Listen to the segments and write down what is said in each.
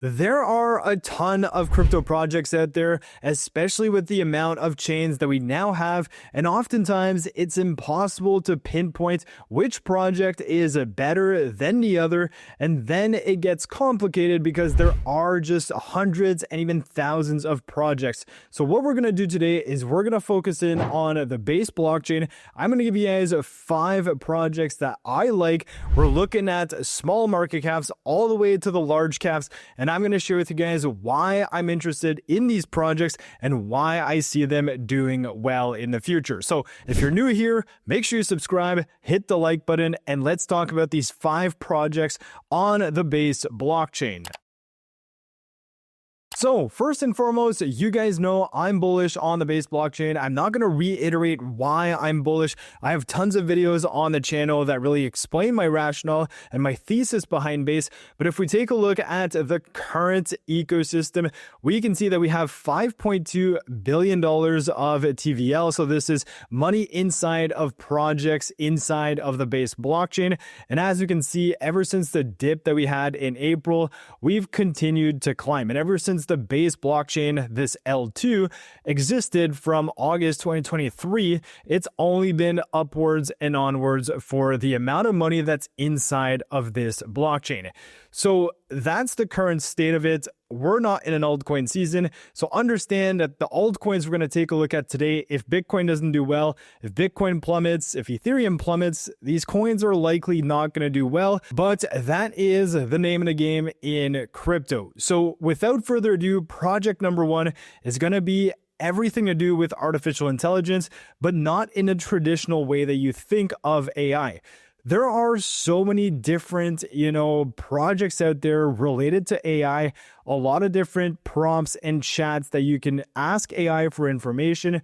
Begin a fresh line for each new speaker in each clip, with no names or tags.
There are a ton of crypto projects out there, especially with the amount of chains that we now have, and oftentimes it's impossible to pinpoint which project is better than the other, and then it gets complicated because there are just hundreds and even thousands of projects. So what we're going to do today is we're going to focus in on the Base blockchain. I'm going to give you guys 5 projects that I like. We're looking at small market caps all the way to the large caps, and I'm going to share with you guys why I'm interested in these projects and why I see them doing well in the future. So if you're new here, make sure you subscribe, hit the like button, and let's talk about these 5 projects on the Base blockchain. So first and foremost, you guys know I'm bullish on the Base blockchain. I'm not going to reiterate why I'm bullish. I have tons of videos on the channel that really explain my rationale and my thesis behind Base. But if we take a look at the current ecosystem, we can see that we have $5.2 billion of TVL. So this is money inside of projects inside of the Base blockchain. And as you can see, ever since the dip that we had in April, we've continued to climb. And ever since the Base blockchain, this L2, existed from August 2023, it's only been upwards and onwards for the amount of money that's inside of this blockchain. So that's the current state of it. We're not in an altcoin season, so understand that the altcoins we're going to take a look at today, if Bitcoin doesn't do well, if Bitcoin plummets, if Ethereum plummets, these coins are likely not going to do well, but that is the name of the game in crypto. So without further ado, project number 1 is going to be everything to do with artificial intelligence, but not in a traditional way that you think of AI. There are so many different, projects out there related to AI, a lot of different prompts and chats that you can ask AI for information.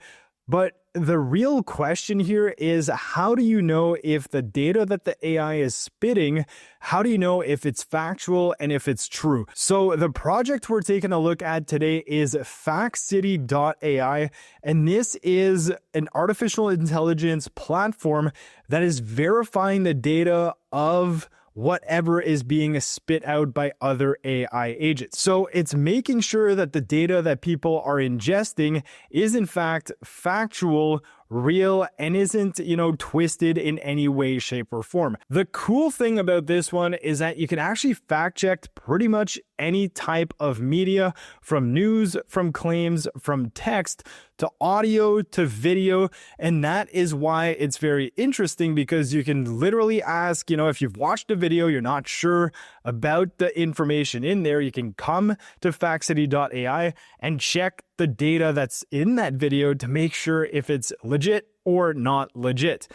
But the real question here is, how do you know if the data that the AI is spitting, how do you know if it's factual and if it's true? So the project we're taking a look at today is Facticity.ai, and this is an artificial intelligence platform that is verifying the data of whatever is being spit out by other AI agents. So it's making sure that the data that people are ingesting is in fact factual, real, and isn't, twisted in any way, shape, or form. The cool thing about this one is that you can actually fact check pretty much any type of media, from news, from claims, from text, to audio, to video. And that is why it's very interesting, because you can literally ask, if you've watched a video, you're not sure about the information in there, you can come to Facticity.ai and check the data that's in that video to make sure if it's legit or not legit.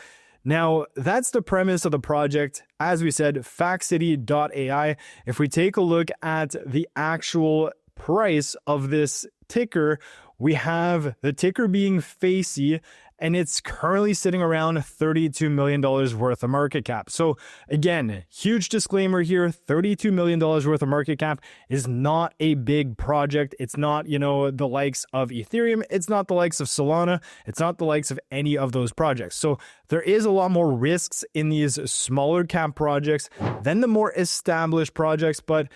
Now, that's the premise of the project. As we said, Facticity.ai. If we take a look at the actual price of this ticker, we have the ticker being FACY, and it's currently sitting around $32 million worth of market cap. So again, huge disclaimer here, $32 million worth of market cap is not a big project. It's not, the likes of Ethereum. It's not the likes of Solana. It's not the likes of any of those projects. So there is a lot more risks in these smaller cap projects than the more established projects, but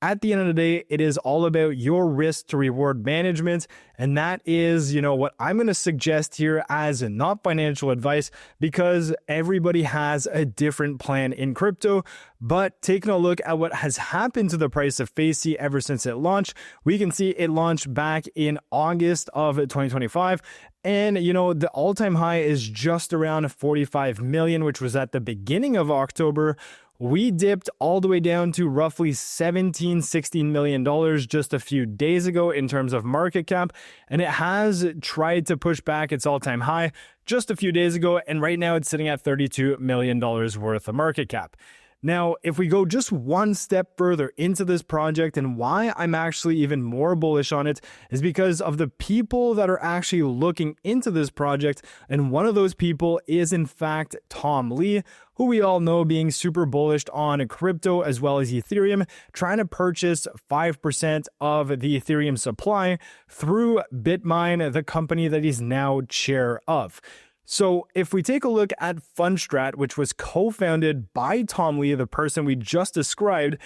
at the end of the day, it is all about your risk to reward management. And that is, what I'm going to suggest here as not financial advice, because everybody has a different plan in crypto. But taking a look at what has happened to the price of FACY ever since it launched, we can see it launched back in August of 2025. And, the all-time high is just around 45 million, which was at the beginning of October. We dipped all the way down to roughly $16 million just a few days ago in terms of market cap, and it has tried to push back its all-time high just a few days ago, and right now it's sitting at $32 million worth of market cap. Now, if we go just one step further into this project, and why I'm actually even more bullish on it is because of the people that are actually looking into this project. And one of those people is in fact Tom Lee, who we all know being super bullish on crypto as well as Ethereum, trying to purchase 5% of the Ethereum supply through Bitmine, the company that he's now chair of. So if we take a look at Fundstrat, which was co-founded by Tom Lee, the person we just described,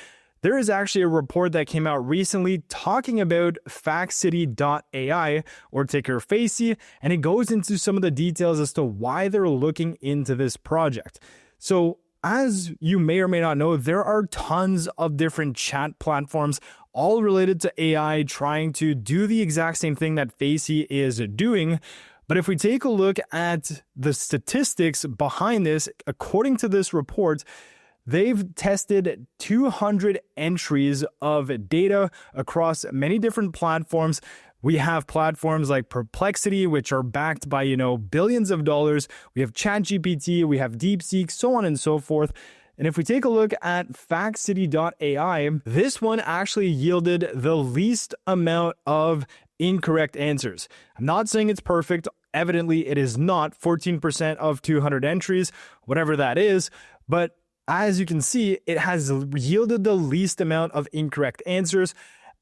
there is actually a report that came out recently talking about Facticity.ai, or ticker Facey, and it goes into some of the details as to why they're looking into this project. So as you may or may not know, there are tons of different chat platforms all related to AI trying to do the exact same thing that Facey is doing. But if we take a look at the statistics behind this, according to this report, they've tested 200 entries of data across many different platforms. We have platforms like Perplexity, which are backed by, billions of dollars. We have ChatGPT, we have DeepSeek, so on and so forth. And if we take a look at Facticity.ai, this one actually yielded the least amount of incorrect answers. I'm not saying it's perfect. Evidently, it is not. 14% of 200 entries, whatever that is. But as you can see, it has yielded the least amount of incorrect answers.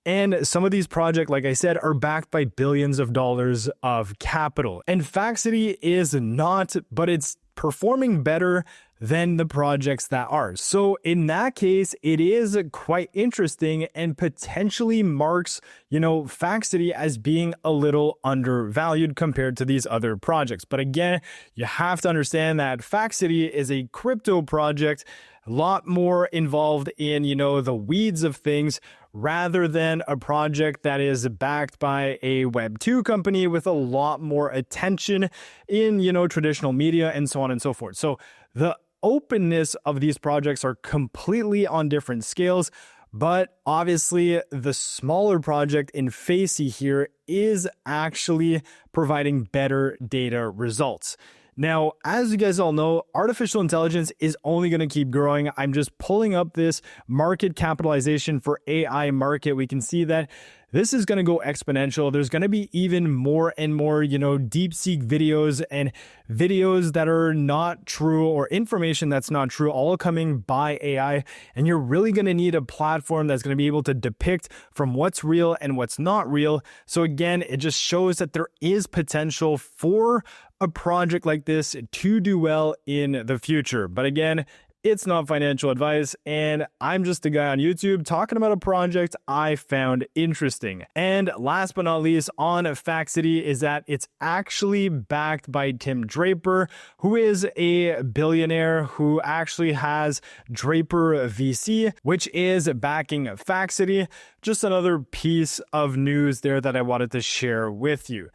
And some of these projects, like I said, are backed by billions of dollars of capital. And Facticity is not, but it's performing better than the projects that are. So in that case, it is quite interesting and potentially marks, Facticity as being a little undervalued compared to these other projects. But again, you have to understand that Facticity is a crypto project, a lot more involved in, the weeds of things, rather than a project that is backed by a Web2 company with a lot more attention in, traditional media and so on and so forth. So the openness of these projects are completely on different scales, but obviously the smaller project in Facey here is actually providing better data results. Now, as you guys all know, artificial intelligence is only going to keep growing. I'm just pulling up this market capitalization for AI market. We can see that this is going to go exponential. There's going to be even more and more, DeepSeek videos and videos that are not true or information that's not true, all coming by AI. And you're really going to need a platform that's going to be able to depict from what's real and what's not real. So again, it just shows that there is potential for a project like this to do well in the future. But again, it's not financial advice, and I'm just a guy on YouTube talking about a project I found interesting. And last but not least on Facticity is that it's actually backed by Tim Draper, who is a billionaire who actually has Draper VC, which is backing Facticity. Just another piece of news there that I wanted to share with you.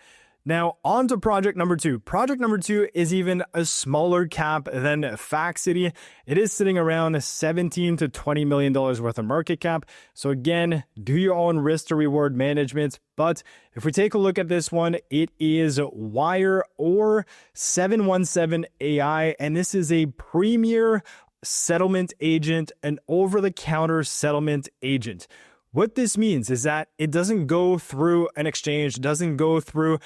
Now, on to project number 2. Project number 2 is even a smaller cap than Facticity. It is sitting around $17 to $20 million worth of market cap. So again, do your own risk to reward management. But if we take a look at this one, it is Wire or 717 AI, and this is a premier settlement agent, an over-the-counter settlement agent. What this means is that it doesn't go through an exchange, doesn't go through,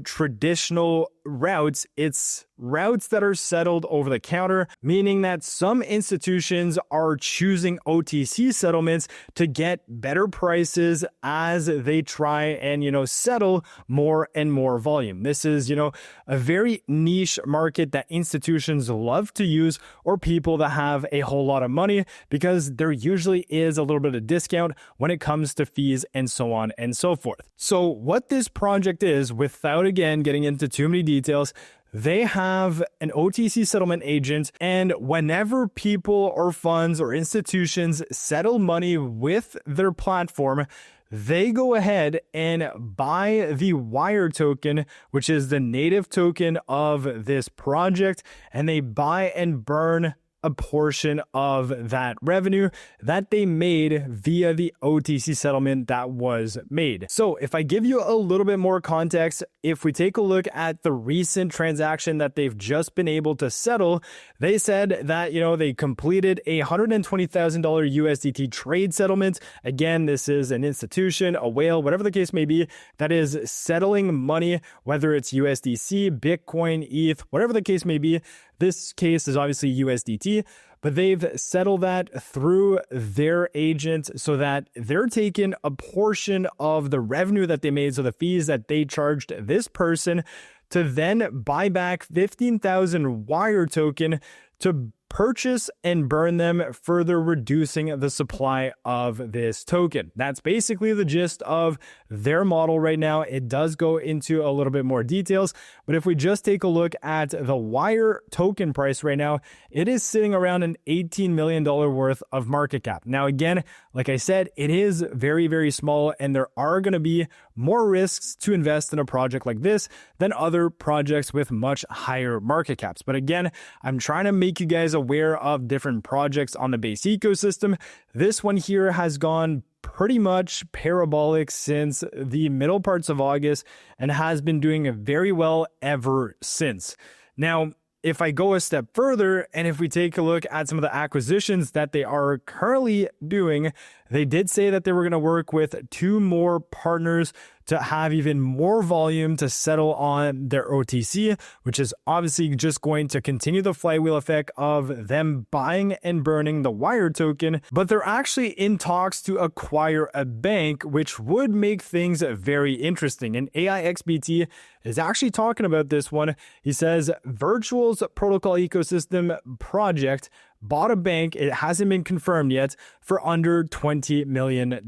traditional routes. It's routes that are settled over the counter, meaning that some institutions are choosing OTC settlements to get better prices as they try and, settle more and more volume. This is, a very niche market that institutions love to use, or people that have a whole lot of money, because there usually is a little bit of discount when it comes to fees and so on and so forth. So what this project is, without again getting into too many details, they have an OTC settlement agent, and whenever people or funds or institutions settle money with their platform, they go ahead and buy the Wire token, which is the native token of this project, and they buy and burn a portion of that revenue that they made via the OTC settlement that was made. So if I give you a little bit more context, if we take a look at the recent transaction that they've just been able to settle, they said that, they completed a $120,000 USDT trade settlement. Again, this is an institution, a whale, whatever the case may be, that is settling money, whether it's USDC, Bitcoin, ETH, whatever the case may be. This case is obviously USDT, but they've settled that through their agent so that they're taking a portion of the revenue that they made, so the fees that they charged this person, to then buy back 15,000 Wire token to purchase and burn them, further reducing the supply of this token. That's basically the gist of their model right now. It does go into a little bit more details, but if we just take a look at the Wire token price right now, it is sitting around an $18 million worth of market cap. Now, again, like I said, it is very, very small, and there are going to be more risks to invest in a project like this than other projects with much higher market caps. But again, I'm trying to make you guys aware of different projects on the base ecosystem. This one here has gone pretty much parabolic since the middle parts of August and has been doing very well ever since. Now, if I go a step further, and if we take a look at some of the acquisitions that they are currently doing, they did say that they were going to work with 2 more partners to have even more volume to settle on their OTC, which is obviously just going to continue the flywheel effect of them buying and burning the Wire token. But they're actually in talks to acquire a bank, which would make things very interesting. And AIXBT is actually talking about this one. He says Virtual's protocol ecosystem project bought a bank, it hasn't been confirmed yet, for under $20 million.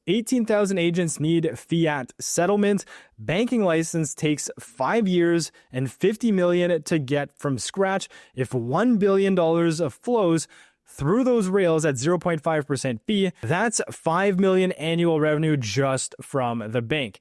18,000 agents need fiat settlement. Banking license takes 5 years and $50 million to get from scratch. If $1 billion of flows through those rails at 0.5% fee, that's $5 million annual revenue just from the bank.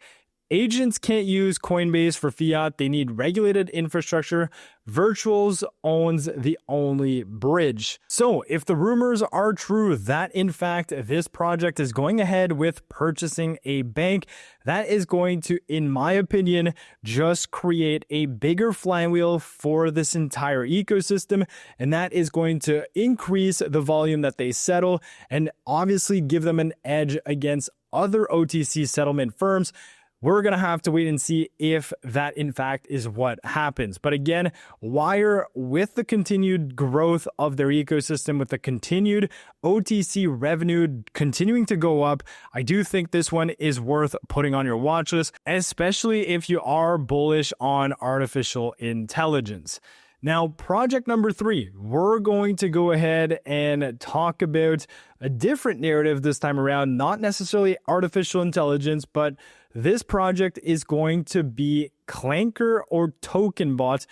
Agents can't use Coinbase for fiat. They need regulated infrastructure. Virtuals owns the only bridge. So if the rumors are true that in fact this project is going ahead with purchasing a bank, that is going to, in my opinion, just create a bigger flywheel for this entire ecosystem. And that is going to increase the volume that they settle and obviously give them an edge against other OTC settlement firms. We're going to have to wait and see if that in fact is what happens. But again, Wire, with the continued growth of their ecosystem, with the continued OTC revenue continuing to go up, I do think this one is worth putting on your watch list, especially if you are bullish on artificial intelligence. Now, project number 3, we're going to go ahead and talk about a different narrative this time around, not necessarily artificial intelligence, but this project is going to be Clanker or Tokenbot.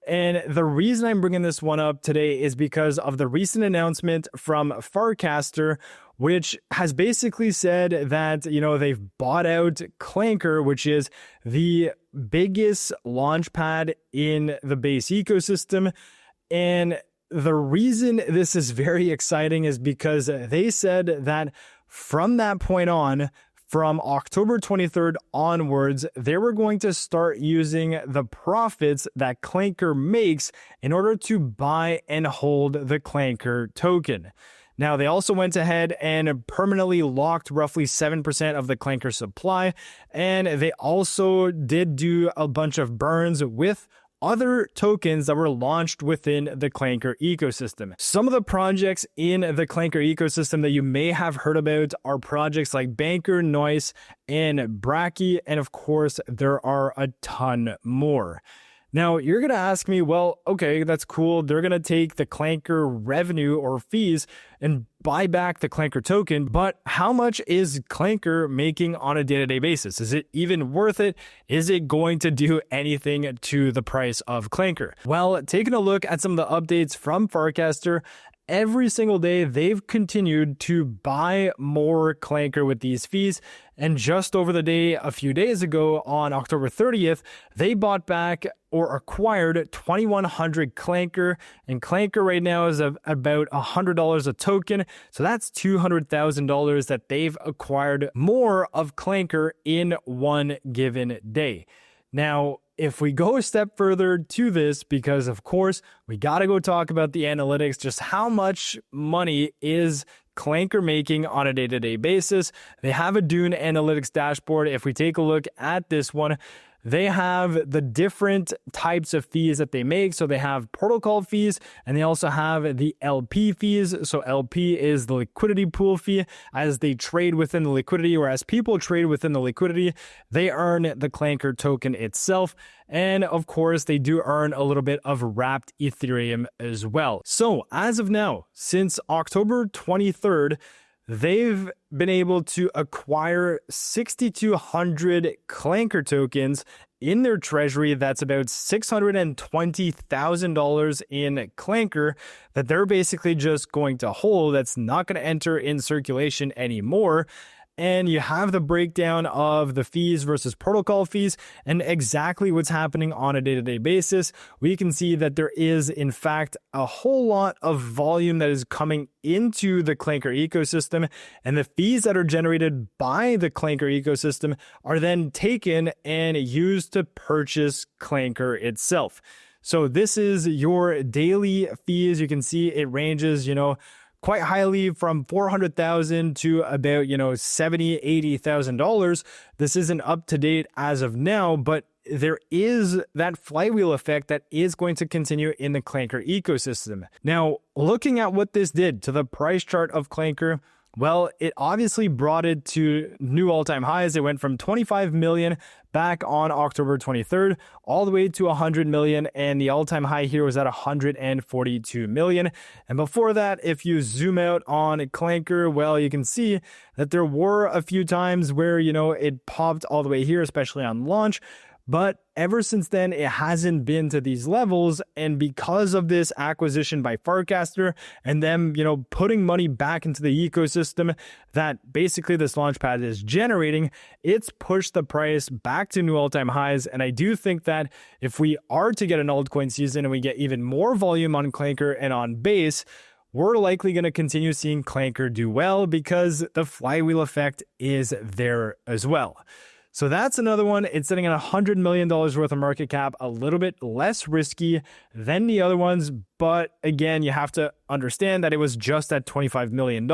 And the reason I'm bringing this one up today is because of the recent announcement from Farcaster, which has basically said that, they've bought out Clanker, which is the biggest launchpad in the base ecosystem. And the reason this is very exciting is because they said that from that point on, from October 23rd onwards, they were going to start using the profits that Clanker makes in order to buy and hold the Clanker token. Now, they also went ahead and permanently locked roughly 7% of the Clanker supply, and they also did do a bunch of burns with other tokens that were launched within the Clanker ecosystem. Some of the projects in the Clanker ecosystem that you may have heard about are projects like Banker, Noise, and Bracky, and of course, there are a ton more. Now, you're going to ask me, well, okay, that's cool. They're going to take the Clanker revenue or fees and buy back the Clanker token, but how much is Clanker making on a day-to-day basis? Is it even worth it? Is it going to do anything to the price of Clanker? Well, taking a look at some of the updates from Farcaster, every single day, they've continued to buy more Clanker with these fees. And just over the day, a few days ago, on October 30th, they bought back or acquired 2,100 Clanker. And Clanker right now is about $100 a token. So that's $200,000 that they've acquired more of Clanker in one given day. Now, if we go a step further to this, because of course, we got to go talk about the analytics, just how much money is Clanker making on a day-to-day basis. They have a Dune analytics dashboard. If we take a look at this one, they have the different types of fees that they make. So they have protocol fees, and they also have the LP fees. So LP is the liquidity pool fee. As they trade within the liquidity, or as people trade within the liquidity, they earn the Clanker token itself. And of course, they do earn a little bit of wrapped Ethereum as well. So as of now, since October 23rd, they've been able to acquire 6,200 Clanker tokens in their treasury. That's about $620,000 in Clanker that they're basically just going to hold. That's not going to enter in circulation anymore. And you have the breakdown of the fees versus protocol fees and exactly what's happening on a day-to-day basis. We can see that there is, in fact, a whole lot of volume that is coming into the Clanker ecosystem, and the fees that are generated by the Clanker ecosystem are then taken and used to purchase Clanker itself. So this is your daily fees. You can see it ranges, quite highly from $400,000 to about, $70,000, $80,000. This isn't up to date as of now, but there is that flywheel effect that is going to continue in the Clanker ecosystem. Now, looking at what this did to the price chart of Clanker, well, it obviously brought it to new all-time highs. It went from 25 million back on October 23rd all the way to 100 million, and the all-time high here was at 142 million. And before that, if you zoom out on Clanker, well, you can see that there were a few times where, it popped all the way here, especially on launch. But ever since then, it hasn't been to these levels. And because of this acquisition by Farcaster and them, putting money back into the ecosystem that basically this launchpad is generating, it's pushed the price back to new all-time highs. And I do think that if we are to get an altcoin season and we get even more volume on Clanker and on Base, we're likely going to continue seeing Clanker do well because the flywheel effect is there as well. So that's another one. It's sitting at $100 million worth of market cap, a little bit less risky than the other ones. But again, you have to understand that it was just at $25 million.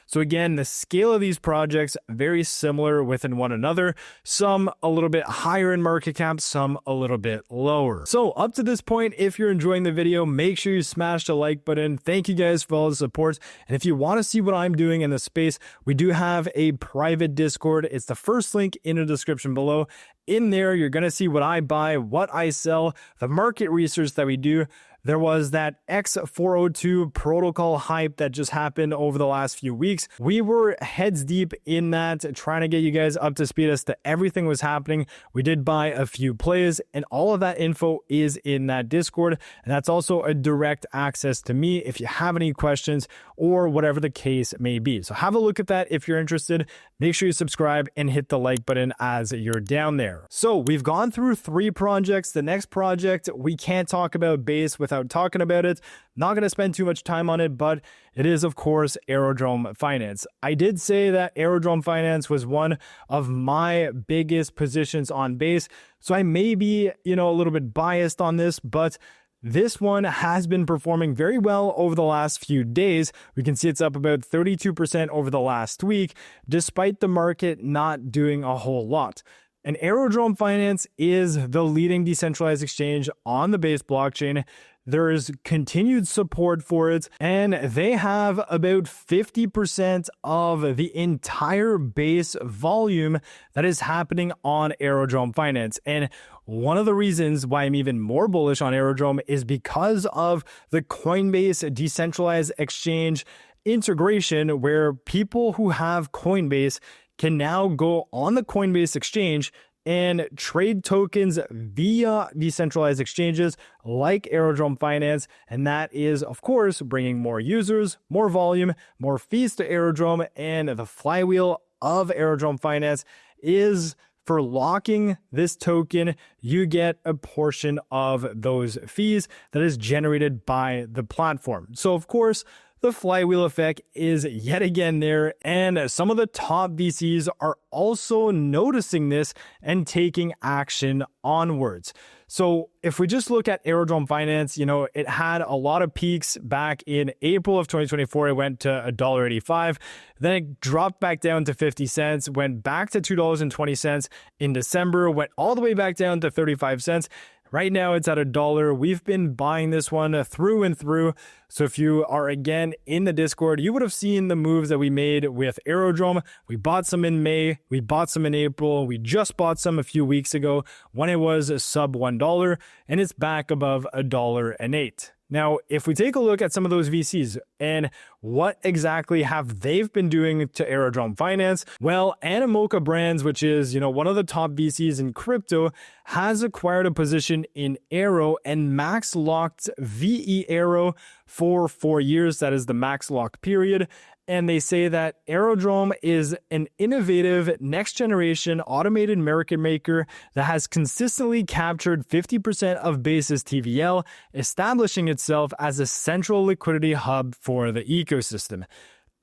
So again, the scale of these projects, very similar within one another. Some a little bit higher in market cap, some a little bit lower. So up to this point, if you're enjoying the video, make sure you smash the like button. Thank you guys for all the support. And if you want to see what I'm doing in the space, we do have a private Discord. It's the first link in the description below. In there, you're going to see what I buy, what I sell, the market research that we do. There was that X402 protocol hype that just happened over the last few weeks. We were heads deep in that, trying to get you guys up to speed as to everything was happening. We did buy a few plays, and all of that info is in that Discord. And that's also a direct access to me if you have any questions or whatever the case may be. So have a look at that if you're interested. Make sure you subscribe and hit the like button as you're down there. So we've gone through 3 projects. The next project, we can't talk about Base without talking about it. Not going to spend too much time on it, but it is, of course, Aerodrome Finance. I did say that Aerodrome Finance was one of my biggest positions on Base, so I may be, a little bit biased on this, but this one has been performing very well over the last few days. We can see it's up about 32% over the last week, despite the market not doing a whole lot. And Aerodrome Finance is the leading decentralized exchange on the Base blockchain. There is continued support for it, and they have about 50% of the entire Base volume that is happening on Aerodrome Finance. And one of the reasons why I'm even more bullish on Aerodrome is because of the Coinbase decentralized exchange integration, where people who have Coinbase can now go on the Coinbase exchange and trade tokens via decentralized exchanges like Aerodrome Finance. And that is, of course, bringing more users, more volume, more fees to Aerodrome. And the flywheel of Aerodrome Finance is for locking this token, you get a portion of those fees that is generated by the platform. So, of course, the flywheel effect is yet again there, and some of the top VCs are also noticing this and taking action onwards. So if we just look at Aerodrome Finance, it had a lot of peaks back in April of 2024. It went to $1.85. Then it dropped back down to 50 cents, went back to $2.20 in December, went all the way back down to 35 cents. Right now it's at $1. We've been buying this one through and through. So if you are again in the Discord, you would have seen the moves that we made with Aerodrome. We bought some in May, we bought some in April, we just bought some a few weeks ago when it was sub $1, and it's back above $1.08. Now, if we take a look at some of those VCs and what exactly have they been doing to Aerodrome Finance, well, Animoca Brands, which is, one of the top VCs in crypto, has acquired a position in Aero and max locked VE Aero for 4 years. That is the max lock period. And they say that Aerodrome is an innovative next-generation automated market maker that has consistently captured 50% of Base's TVL, establishing itself as a central liquidity hub for the ecosystem.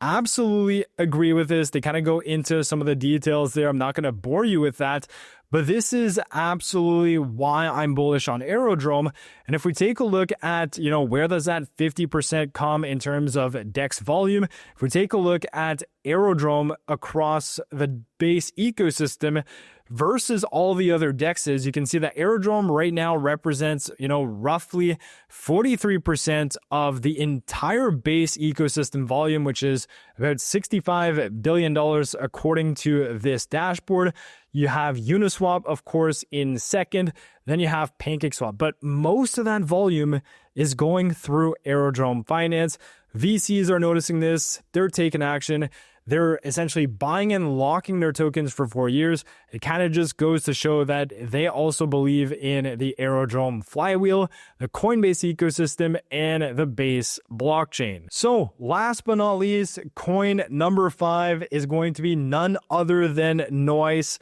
Absolutely agree with this. They kind of go into some of the details there. I'm not going to bore you with that. But this is absolutely why I'm bullish on Aerodrome. And if we take a look at, where does that 50% come in terms of DEX volume? If we take a look at Aerodrome across the Base ecosystem versus all the other DEXs, you can see that Aerodrome right now represents, roughly 43% of the entire Base ecosystem volume, which is about $65 billion according to this dashboard. You have Uniswap, of course, in second. Then you have PancakeSwap. But most of that volume is going through Aerodrome Finance. VCs are noticing this. They're taking action. They're essentially buying and locking their tokens for 4 years. It kind of just goes to show that they also believe in the Aerodrome flywheel, the Coinbase ecosystem, and the Base blockchain. So last but not least, coin number 5 is going to be none other than Noise.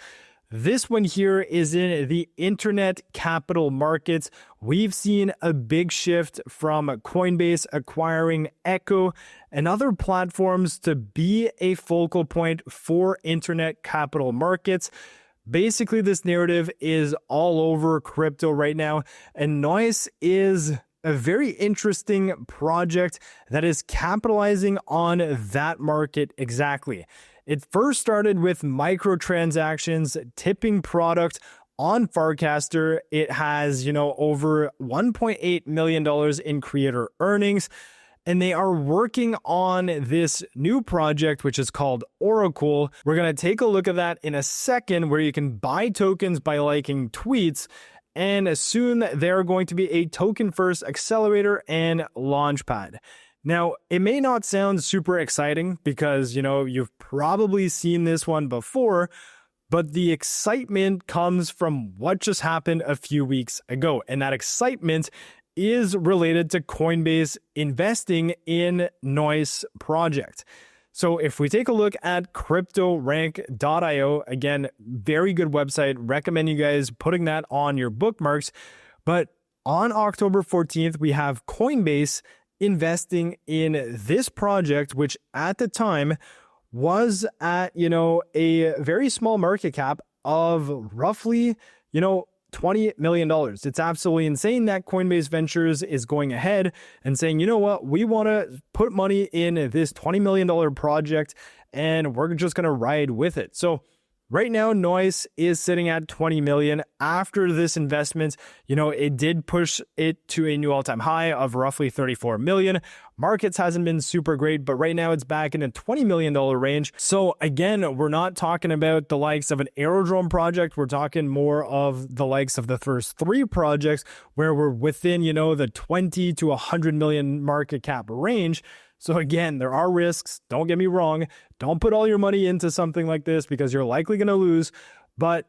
This one here is in the internet capital markets. We've seen a big shift from Coinbase acquiring Echo and other platforms to be a focal point for internet capital markets. Basically, this narrative is all over crypto right now, and Noise is a very interesting project that is capitalizing on that market exactly. It first started with microtransactions, tipping product on Farcaster. It has, over $1.8 million in creator earnings. And they are working on this new project, which is called Oracle. We're going to take a look at that in a second, where you can buy tokens by liking tweets. And soon they're going to be a token first accelerator and launchpad. Now, it may not sound super exciting because, you've probably seen this one before, but the excitement comes from what just happened a few weeks ago. And that excitement is related to Coinbase investing in Noise project. So if we take a look at CryptoRank.io, again, very good website. Recommend you guys putting that on your bookmarks. But on October 14th, we have Coinbase investing in this project, which at the time was at, a very small market cap of roughly, $20 million. It's absolutely insane that Coinbase Ventures is going ahead and saying, you know what, we want to put money in this $20 million project and we're just going to ride with it. So right now, Noise is sitting at 20 million. After this investment, it did push it to a new all-time high of roughly 34 million. Markets hasn't been super great, but right now it's back in a $20 million range. So again, we're not talking about the likes of an Aerodrome project. We're talking more of the likes of the first 3 projects where we're within, the 20 to 100 million market cap range. So again, there are risks. Don't get me wrong. Don't put all your money into something like this because you're likely going to lose. But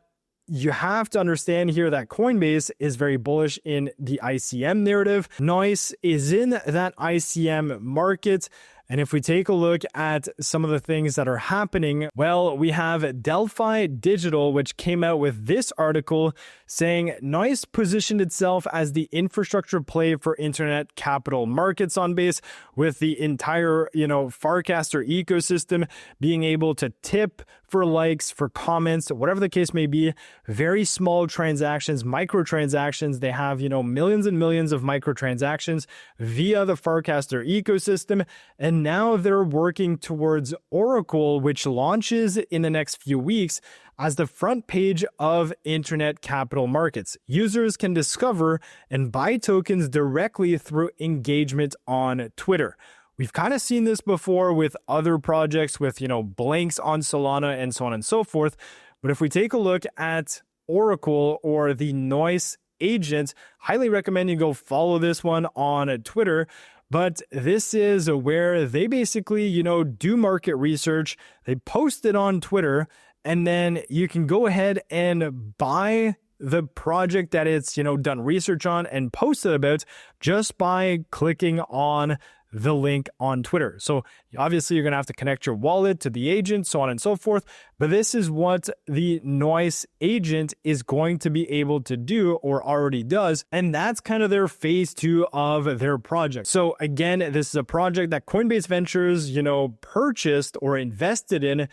you have to understand here that Coinbase is very bullish in the ICM narrative. Noise is in that ICM market. And if we take a look at some of the things that are happening, well, we have Delphi Digital, which came out with this article saying NOICE positioned itself as the infrastructure play for internet capital markets on Base, with the entire, Farcaster ecosystem being able to tip for likes, for comments, whatever the case may be. Very small transactions, microtransactions. They have, millions and millions of microtransactions via the Farcaster ecosystem. And now they're working towards Oracle, which launches in the next few weeks as the front page of internet capital markets. Users can discover and buy tokens directly through engagement on Twitter. We've kind of seen this before with other projects with, blanks on Solana and so on and so forth. But if we take a look at Oracle or the NOICE agent, highly recommend you go follow this one on Twitter. But this is where they basically, do market research. They post it on Twitter, and then you can go ahead and buy the project that it's, done research on and post it about just by clicking on the link on Twitter. So obviously you're going to have to connect your wallet to the agent, so on and so forth. But this is what the NOICE agent is going to be able to do, or already does. And that's kind of their phase 2 of their project. So again, this is a project that Coinbase Ventures, purchased or invested in.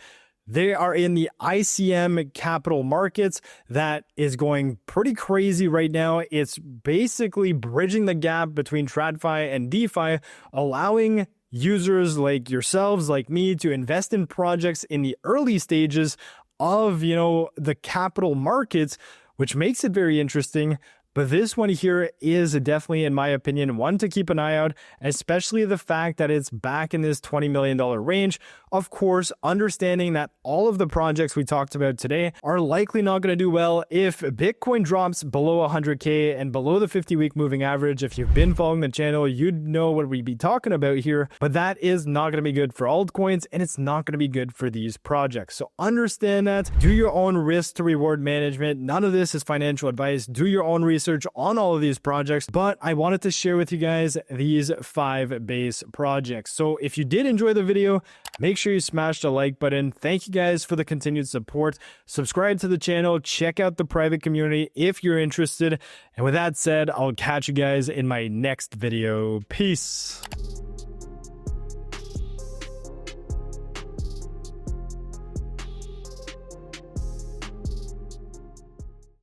They are in the ICM capital markets that is going pretty crazy right now. It's basically bridging the gap between TradFi and DeFi, allowing users like yourselves, like me, to invest in projects in the early stages of, the capital markets, which makes it very interesting. But this one here is definitely, in my opinion, one to keep an eye out, especially the fact that it's back in this $20 million range. Of course, understanding that all of the projects we talked about today are likely not going to do well if Bitcoin drops below 100K and below the 50-week moving average. If you've been following the channel, you'd know what we'd be talking about here. But that is not going to be good for altcoins, and it's not going to be good for these projects. So understand that. Do your own risk to reward management. None of this is financial advice. Do your own research on all of these projects, but I wanted to share with you guys these 5 base projects. So if you did enjoy the video, make sure you smash the like button. Thank you guys for the continued support. Subscribe to the channel, check out the private community if you're interested. And with that said, I'll catch you guys in my next video. Peace.